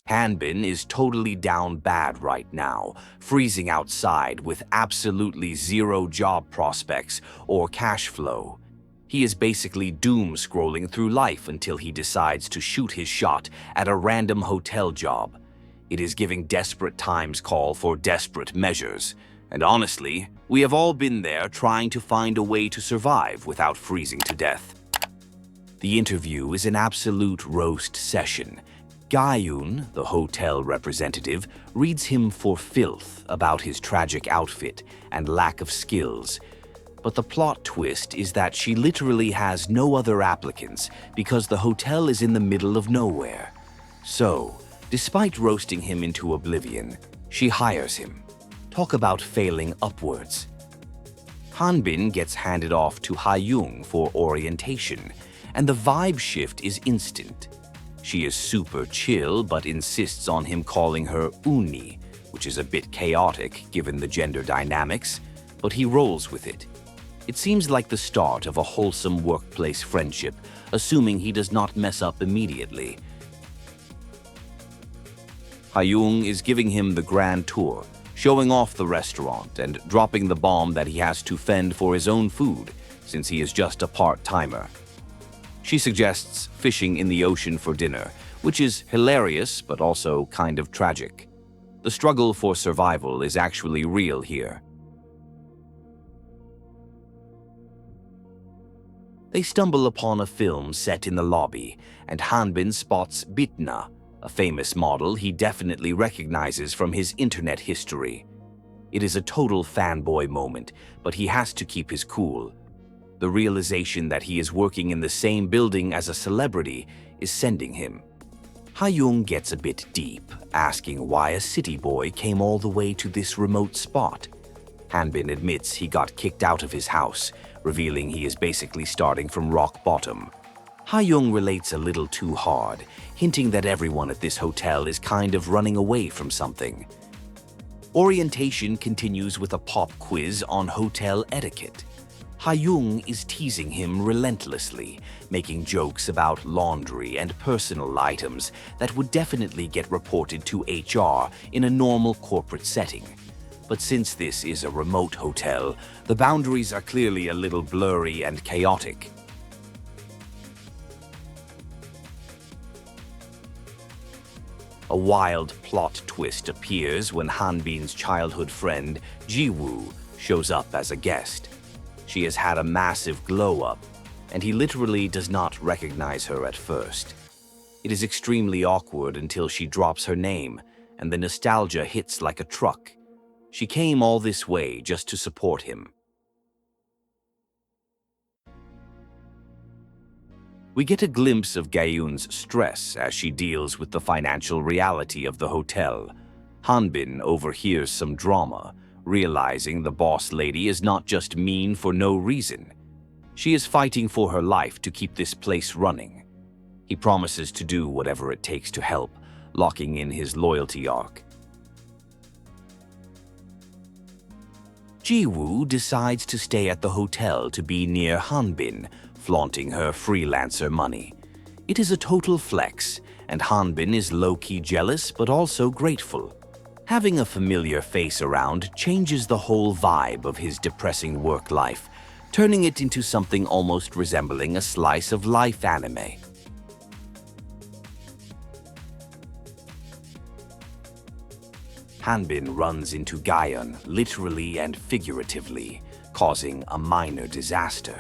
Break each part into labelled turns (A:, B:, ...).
A: Hanbin is totally down bad right now, freezing outside with absolutely zero job prospects or cash flow. He is basically doom-scrolling through life until he decides to shoot his shot at a random hotel job. It is giving desperate times call for desperate measures. And honestly, we have all been there trying to find a way to survive without freezing to death. The interview is an absolute roast session. Gayun, the hotel representative, reads him for filth about his tragic outfit and lack of skills. But the plot twist is that she literally has no other applicants because the hotel is in the middle of nowhere. So, despite roasting him into oblivion, she hires him. Talk about failing upwards. Hanbin gets handed off to Hayoung for orientation, and the vibe shift is instant. She is super chill but insists on him calling her Uni, which is a bit chaotic given the gender dynamics, but he rolls with it. It seems like the start of a wholesome workplace friendship, assuming he does not mess up immediately. Hayoung is giving him the grand tour, showing off the restaurant and dropping the bomb that he has to fend for his own food, since he is just a part-timer. She suggests fishing in the ocean for dinner, which is hilarious but also kind of tragic. The struggle for survival is actually real here. They stumble upon a film set in the lobby, and Hanbin spots Bitna, a famous model he definitely recognizes from his internet history. It is a total fanboy moment, but he has to keep his cool. The realization that he is working in the same building as a celebrity is sending him. Hayoung gets a bit deep, asking why a city boy came all the way to this remote spot. Hanbin admits he got kicked out of his house, revealing he is basically starting from rock bottom. Hayoung relates a little too hard, hinting that everyone at this hotel is kind of running away from something. Orientation continues with a pop quiz on hotel etiquette. Hayoung is teasing him relentlessly, making jokes about laundry and personal items that would definitely get reported to HR in a normal corporate setting. But since this is a remote hotel, the boundaries are clearly a little blurry and chaotic. A wild plot twist appears when Hanbin's childhood friend, Jiwoo, shows up as a guest. She has had a massive glow-up, and he literally does not recognize her at first. It is extremely awkward until she drops her name, and the nostalgia hits like a truck. She came all this way just to support him. We get a glimpse of Gayun's stress as she deals with the financial reality of the hotel. Hanbin overhears some drama, realizing the boss lady is not just mean for no reason. She is fighting for her life to keep this place running. He promises to do whatever it takes to help, locking in his loyalty arc. Jiwoo decides to stay at the hotel to be near Hanbin, flaunting her freelancer money. It is a total flex, and Hanbin is low-key jealous but also grateful. Having a familiar face around changes the whole vibe of his depressing work life, turning it into something almost resembling a slice of life anime. Hanbin runs into Gayun, literally and figuratively, causing a minor disaster.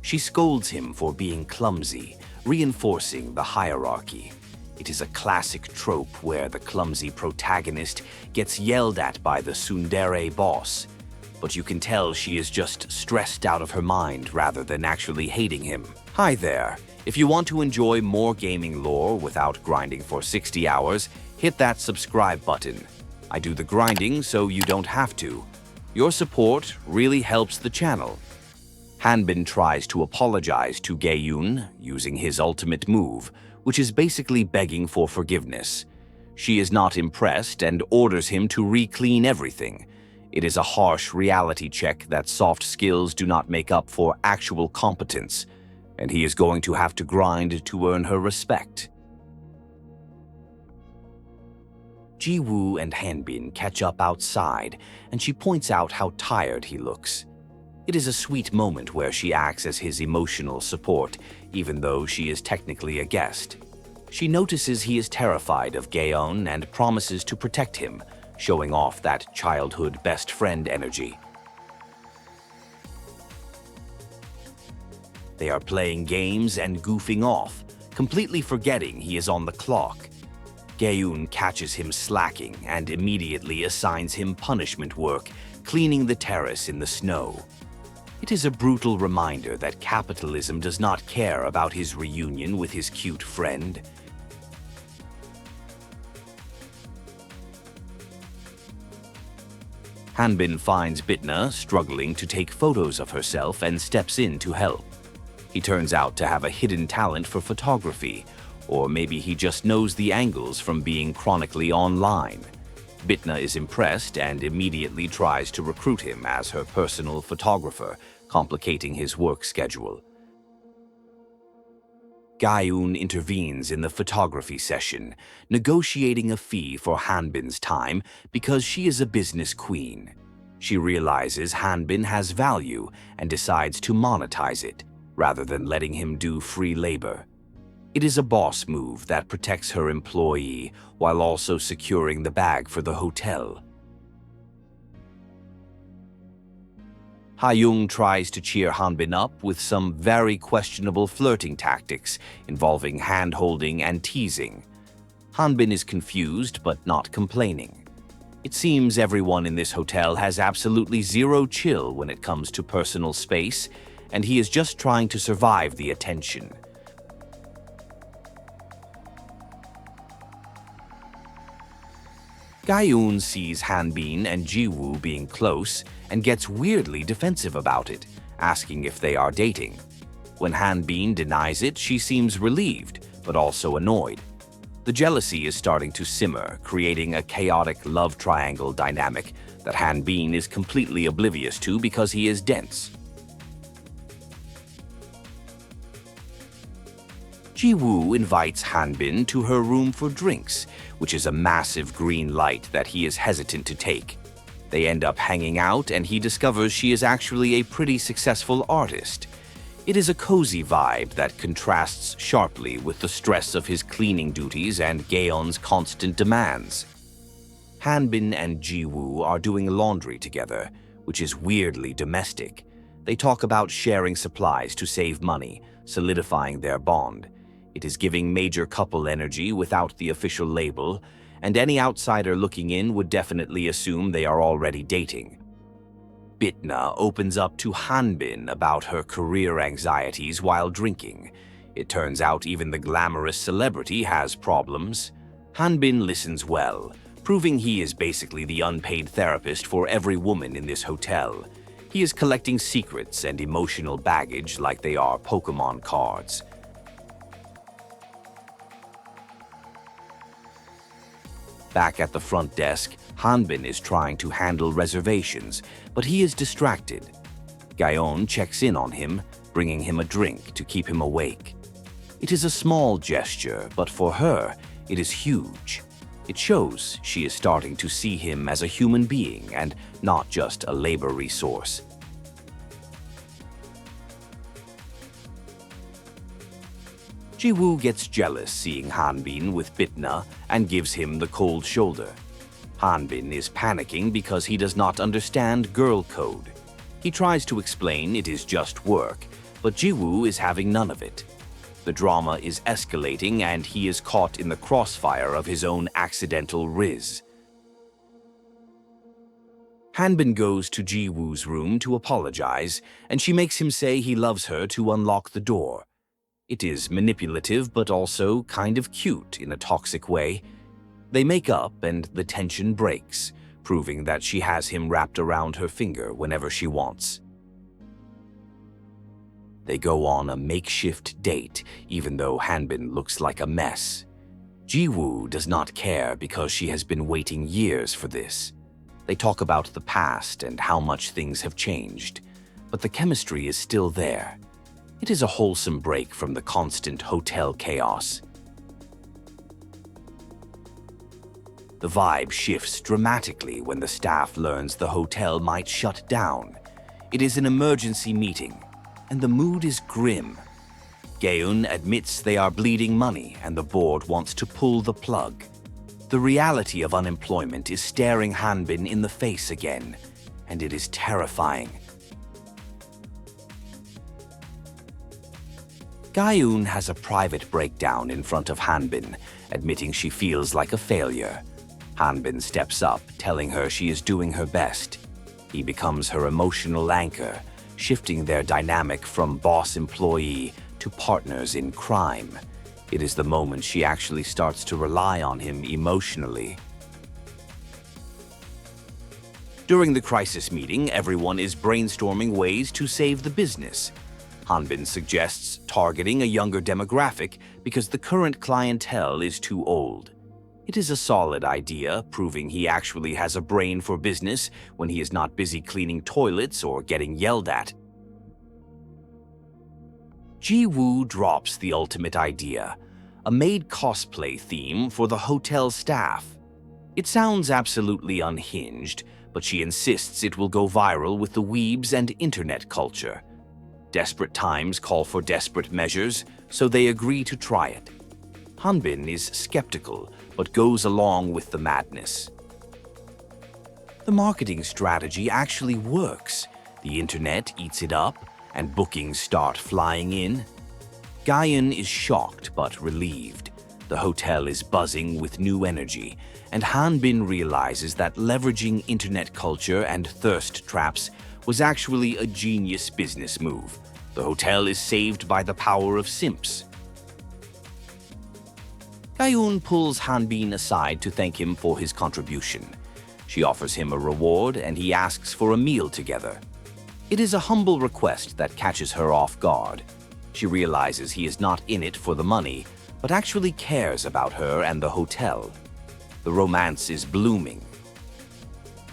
A: She scolds him for being clumsy, reinforcing the hierarchy. It is a classic trope where the clumsy protagonist gets yelled at by the tsundere boss, but you can tell she is just stressed out of her mind rather than actually hating him. Hi there! If you want to enjoy more gaming lore without grinding for 60 hours, hit that subscribe button. I do the grinding so you don't have to. Your support really helps the channel. Hanbin tries to apologize to Gayun using his ultimate move, which is basically begging for forgiveness. She is not impressed and orders him to re-clean everything. It is a harsh reality check that soft skills do not make up for actual competence, and he is going to have to grind to earn her respect. Jiwoo and Hanbin catch up outside, and she points out how tired he looks. It is a sweet moment where she acts as his emotional support, even though she is technically a guest. She notices he is terrified of Gaeon and promises to protect him, showing off that childhood best friend energy. They are playing games and goofing off, completely forgetting he is on the clock. Gaeon catches him slacking and immediately assigns him punishment work, cleaning the terrace in the snow. It is a brutal reminder that capitalism does not care about his reunion with his cute friend. Hanbin finds Bitna struggling to take photos of herself and steps in to help. He turns out to have a hidden talent for photography, or maybe he just knows the angles from being chronically online. Bitna is impressed and immediately tries to recruit him as her personal photographer, complicating his work schedule. Gaeun intervenes in the photography session, negotiating a fee for Hanbin's time because she is a business queen. She realizes Hanbin has value and decides to monetize it, rather than letting him do free labor. It is a boss move that protects her employee while also securing the bag for the hotel. Hayoung tries to cheer Hanbin up with some very questionable flirting tactics involving hand-holding and teasing. Hanbin is confused but not complaining. It seems everyone in this hotel has absolutely zero chill when it comes to personal space, and he is just trying to survive the attention. Gaeun sees Hanbin and Jiwoo being close and gets weirdly defensive about it, asking if they are dating. When Hanbin denies it, she seems relieved, but also annoyed. The jealousy is starting to simmer, creating a chaotic love triangle dynamic that Hanbin is completely oblivious to because he is dense. Jiwoo invites Hanbin to her room for drinks, which is a massive green light that he is hesitant to take. They end up hanging out and he discovers she is actually a pretty successful artist. It is a cozy vibe that contrasts sharply with the stress of his cleaning duties and Gaeon's constant demands. Hanbin and Jiwoo are doing laundry together, which is weirdly domestic. They talk about sharing supplies to save money, solidifying their bond. It is giving major couple energy without the official label, and any outsider looking in would definitely assume they are already dating. Bitna opens up to Hanbin about her career anxieties while drinking. It turns out even the glamorous celebrity has problems. Hanbin listens well, proving he is basically the unpaid therapist for every woman in this hotel. He is collecting secrets and emotional baggage like they are Pokemon cards. Back at the front desk, Hanbin is trying to handle reservations, but he is distracted. Gaeon checks in on him, bringing him a drink to keep him awake. It is a small gesture, but for her, it is huge. It shows she is starting to see him as a human being and not just a labor resource. Jiwoo gets jealous seeing Hanbin with Bitna and gives him the cold shoulder. Hanbin is panicking because he does not understand girl code. He tries to explain it is just work, but Jiwoo is having none of it. The drama is escalating and he is caught in the crossfire of his own accidental riz. Hanbin goes to Jiwoo's room to apologize, and she makes him say he loves her to unlock the door. It is manipulative but also kind of cute in a toxic way. They make up and the tension breaks, proving that she has him wrapped around her finger whenever she wants. They go on a makeshift date, even though Hanbin looks like a mess. Jiwoo does not care because she has been waiting years for this. They talk about the past and how much things have changed, but the chemistry is still there. It is a wholesome break from the constant hotel chaos. The vibe shifts dramatically when the staff learns the hotel might shut down. It is an emergency meeting, and the mood is grim. Gaeun admits they are bleeding money and the board wants to pull the plug. The reality of unemployment is staring Hanbin in the face again, and it is terrifying. Gaeun has a private breakdown in front of Hanbin, admitting she feels like a failure. Hanbin steps up, telling her she is doing her best. He becomes her emotional anchor, shifting their dynamic from boss-employee to partners in crime. It is the moment she actually starts to rely on him emotionally. During the crisis meeting, everyone is brainstorming ways to save the business. Hanbin suggests targeting a younger demographic because the current clientele is too old. It is a solid idea, proving he actually has a brain for business when he is not busy cleaning toilets or getting yelled at. Jiwoo drops the ultimate idea, a MAID cosplay theme for the hotel staff. It sounds absolutely unhinged, but she insists it will go viral with the weebs and internet culture. Desperate times call for desperate measures, so they agree to try it. Hanbin is skeptical, but goes along with the madness. The marketing strategy actually works. The internet eats it up, and bookings start flying in. Gaeun is shocked but relieved. The hotel is buzzing with new energy, and Hanbin realizes that leveraging internet culture and thirst traps was actually a genius business move. The hotel is saved by the power of simps. Gaeun pulls Hanbin aside to thank him for his contribution. She offers him a reward and he asks for a meal together. It is a humble request that catches her off guard. She realizes he is not in it for the money, but actually cares about her and the hotel. The romance is blooming.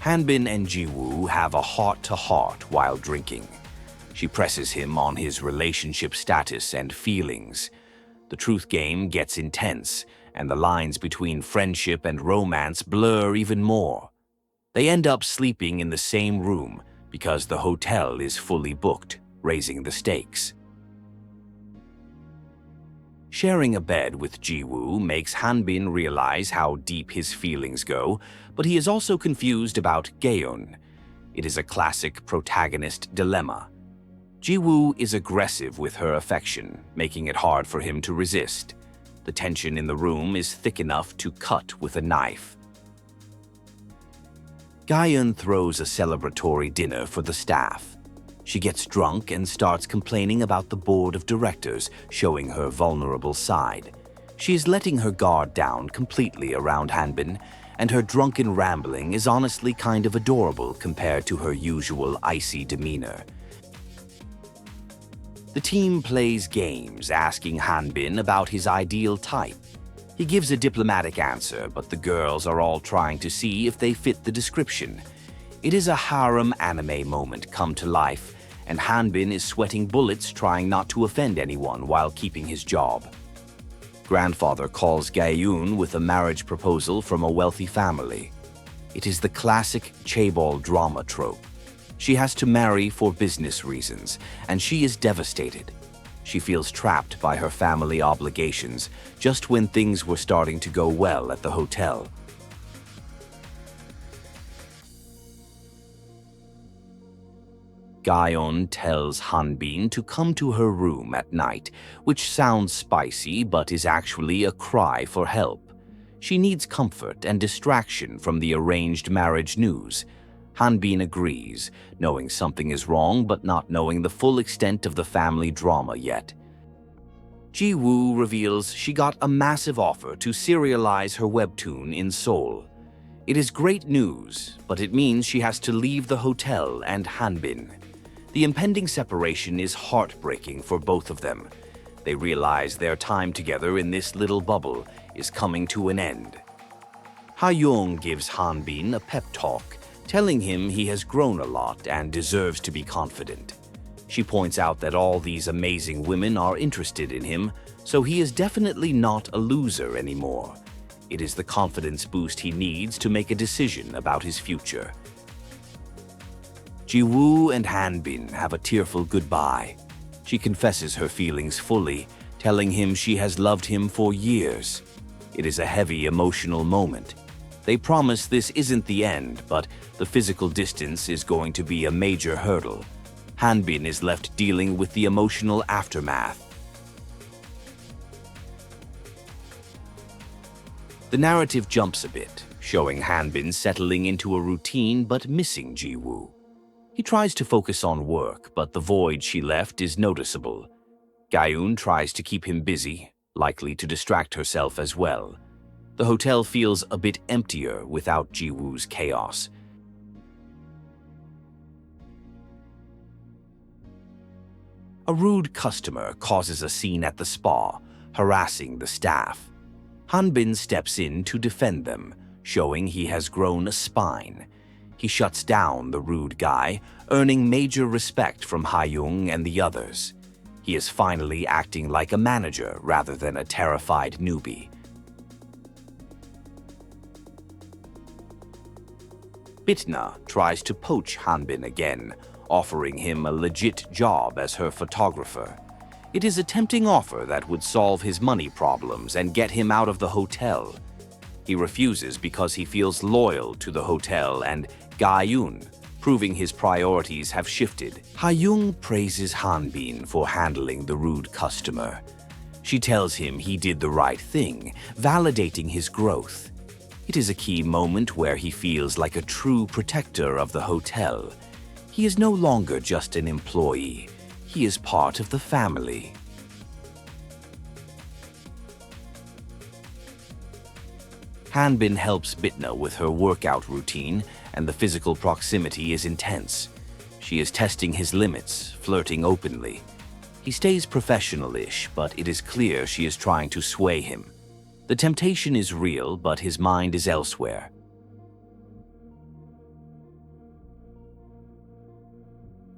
A: Hanbin and Jiwoo have a heart-to-heart while drinking. She presses him on his relationship status and feelings. The truth game gets intense, and the lines between friendship and romance blur even more. They end up sleeping in the same room because the hotel is fully booked, raising the stakes. Sharing a bed with Jiwoo makes Hanbin realize how deep his feelings go, but he is also confused about Gaeun. It is a classic protagonist dilemma. Jiwoo is aggressive with her affection, making it hard for him to resist. The tension in the room is thick enough to cut with a knife. Gaeun throws a celebratory dinner for the staff. She gets drunk and starts complaining about the board of directors, showing her vulnerable side. She is letting her guard down completely around Hanbin, and her drunken rambling is honestly kind of adorable compared to her usual icy demeanor. The team plays games, asking Hanbin about his ideal type. He gives a diplomatic answer, but the girls are all trying to see if they fit the description. It is a harem anime moment come to life, and Hanbin is sweating bullets trying not to offend anyone while keeping his job. Grandfather calls Gaeun with a marriage proposal from a wealthy family. It is the classic chaebol drama trope. She has to marry for business reasons, and she is devastated. She feels trapped by her family obligations just when things were starting to go well at the hotel. Gaeun tells Hanbin to come to her room at night, which sounds spicy but is actually a cry for help. She needs comfort and distraction from the arranged marriage news. Hanbin agrees, knowing something is wrong but not knowing the full extent of the family drama yet. Jiwoo reveals she got a massive offer to serialize her webtoon in Seoul. It is great news, but it means she has to leave the hotel and Hanbin. The impending separation is heartbreaking for both of them. They realize their time together in this little bubble is coming to an end. Hayoung gives Hanbin a pep talk, telling him he has grown a lot and deserves to be confident. She points out that all these amazing women are interested in him, so he is definitely not a loser anymore. It is the confidence boost he needs to make a decision about his future. Jiwoo and Hanbin have a tearful goodbye. She confesses her feelings fully, telling him she has loved him for years. It is a heavy emotional moment. They promise this isn't the end, but the physical distance is going to be a major hurdle. Hanbin is left dealing with the emotional aftermath. The narrative jumps a bit, showing Hanbin settling into a routine but missing Jiwoo. He tries to focus on work, but the void she left is noticeable. Gayun tries to keep him busy, likely to distract herself as well. The hotel feels a bit emptier without Jiwoo's chaos. A rude customer causes a scene at the spa, harassing the staff. Hanbin steps in to defend them, showing he has grown a spine. He shuts down the rude guy, earning major respect from Hayoung and the others. He is finally acting like a manager rather than a terrified newbie. Bitna tries to poach Hanbin again, offering him a legit job as her photographer. It is a tempting offer that would solve his money problems and get him out of the hotel. He refuses because he feels loyal to the hotel and Gayun, proving his priorities have shifted. Hayoung praises Hanbin for handling the rude customer. She tells him he did the right thing, validating his growth. It is a key moment where he feels like a true protector of the hotel. He is no longer just an employee. He is part of the family. Hanbin helps Bitna with her workout routine, and the physical proximity is intense. She is testing his limits, flirting openly. He stays professional-ish, but it is clear she is trying to sway him. The temptation is real, but his mind is elsewhere.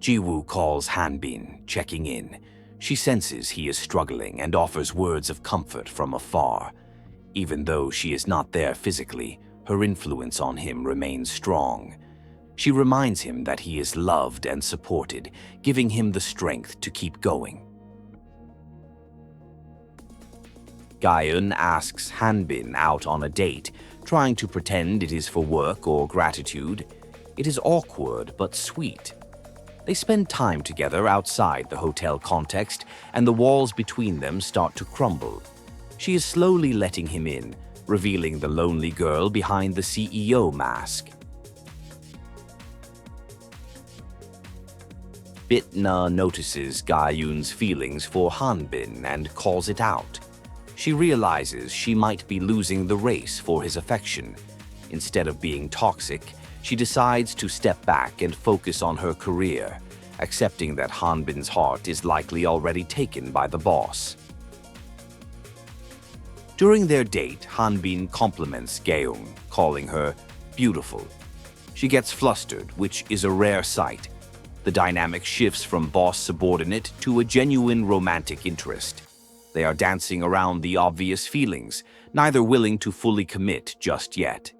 A: Jiwoo calls Hanbin, checking in. She senses he is struggling and offers words of comfort from afar. Even though she is not there physically, her influence on him remains strong. She reminds him that he is loved and supported, giving him the strength to keep going. Gayun asks Hanbin out on a date, trying to pretend it is for work or gratitude. It is awkward but sweet. They spend time together outside the hotel context, and the walls between them start to crumble. She is slowly letting him in, revealing the lonely girl behind the CEO mask. Bitna notices Gayun's feelings for Hanbin and calls it out. She realizes she might be losing the race for his affection. Instead of being toxic, she decides to step back and focus on her career, accepting that Hanbin's heart is likely already taken by the boss. During their date, Hanbin compliments Hayoung, calling her beautiful. She gets flustered, which is a rare sight. The dynamic shifts from boss-subordinate to a genuine romantic interest. They are dancing around the obvious feelings, neither willing to fully commit just yet.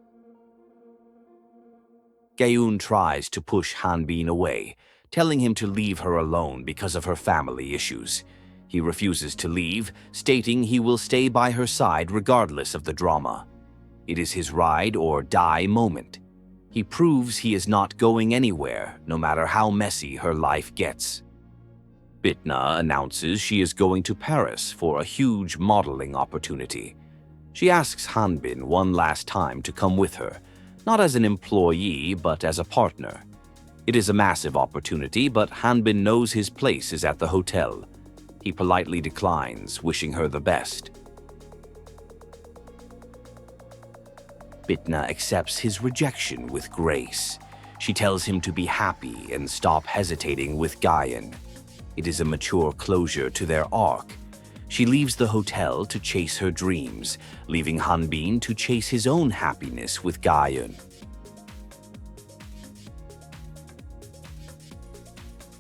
A: Gayun tries to push Hanbin away, telling him to leave her alone because of her family issues. He refuses to leave, stating he will stay by her side regardless of the drama. It is his ride or die moment. He proves he is not going anywhere, no matter how messy her life gets. Bitna announces she is going to Paris for a huge modeling opportunity. She asks Hanbin one last time to come with her, not as an employee, but as a partner. It is a massive opportunity, but Hanbin knows his place is at the hotel. He politely declines, wishing her the best. Bitna accepts his rejection with grace. She tells him to be happy and stop hesitating with Gayun. It is a mature closure to their arc. She leaves the hotel to chase her dreams, leaving Hanbin to chase his own happiness with Gayun.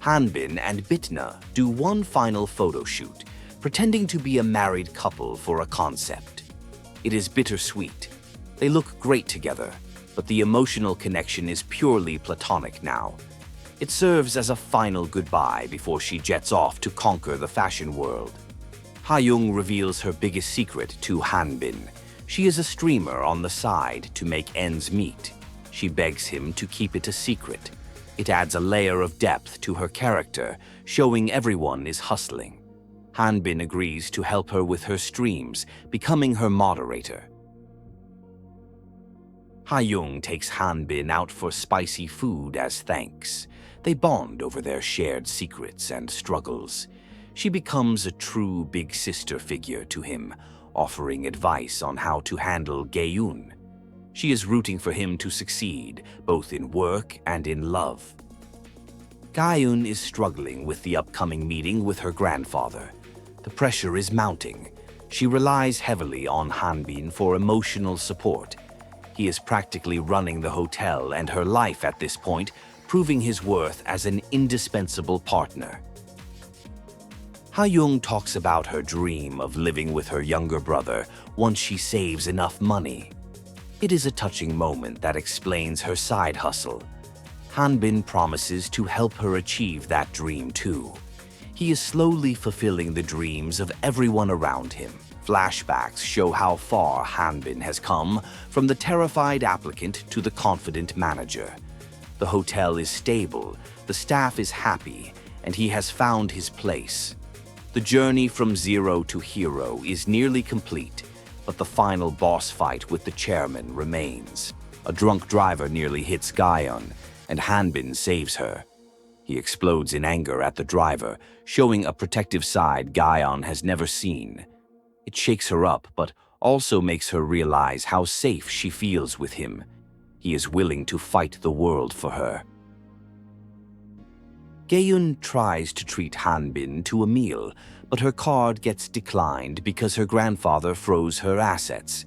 A: Hanbin and Bitna do one final photo shoot, pretending to be a married couple for a concept. It is bittersweet. They look great together, but the emotional connection is purely platonic now. It serves as a final goodbye before she jets off to conquer the fashion world. Hayoung reveals her biggest secret to Hanbin. She is a streamer on the side to make ends meet. She begs him to keep it a secret. It adds a layer of depth to her character, showing everyone is hustling. Hanbin agrees to help her with her streams, becoming her moderator. Hayoung takes Hanbin out for spicy food as thanks. They bond over their shared secrets and struggles. She becomes a true big sister figure to him, offering advice on how to handle Gaeun. She is rooting for him to succeed, both in work and in love. Gaeun is struggling with the upcoming meeting with her grandfather. The pressure is mounting. She relies heavily on Hanbin for emotional support. He is practically running the hotel and her life at this point, proving his worth as an indispensable partner. Hayoung talks about her dream of living with her younger brother once she saves enough money. It is a touching moment that explains her side hustle. Hanbin promises to help her achieve that dream too. He is slowly fulfilling the dreams of everyone around him. Flashbacks show how far Hanbin has come, from the terrified applicant to the confident manager. The hotel is stable, the staff is happy, and he has found his place. The journey from zero to hero is nearly complete, but the final boss fight with the chairman remains. A drunk driver nearly hits Gaeun, and Hanbin saves her. He explodes in anger at the driver, showing a protective side Gaeun has never seen. It shakes her up, but also makes her realize how safe she feels with him. He is willing to fight the world for her. Gaeun tries to treat Hanbin to a meal, but her card gets declined because her grandfather froze her assets.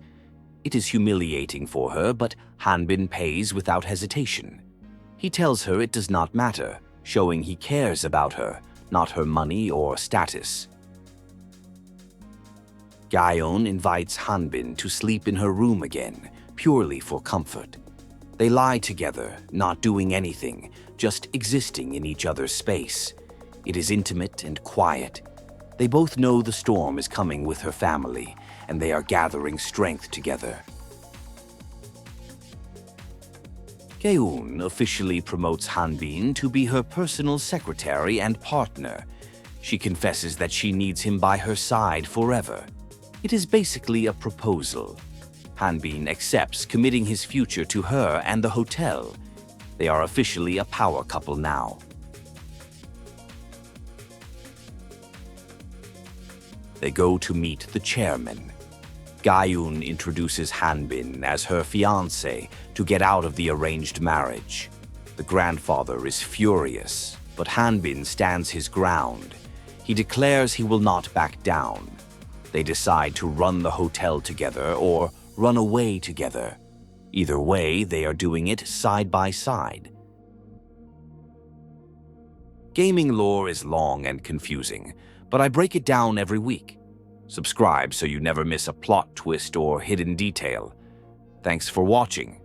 A: It is humiliating for her, but Hanbin pays without hesitation. He tells her it does not matter, showing he cares about her, not her money or status. Gaeun invites Hanbin to sleep in her room again, purely for comfort. They lie together, not doing anything, just existing in each other's space. It is intimate and quiet. They both know the storm is coming with her family, and they are gathering strength together. Gaeun officially promotes Hanbin to be her personal secretary and partner. She confesses that she needs him by her side forever. It is basically a proposal. Hanbin accepts, committing his future to her and the hotel. They are officially a power couple now. They go to meet the chairman. Gaeun introduces Hanbin as her fiancé to get out of the arranged marriage. The grandfather is furious, but Hanbin stands his ground. He declares he will not back down. They decide to run the hotel together or run away together. Either way, they are doing it side by side. Gaming lore is long and confusing, but I break it down every week. Subscribe so you never miss a plot twist or hidden detail. Thanks for watching.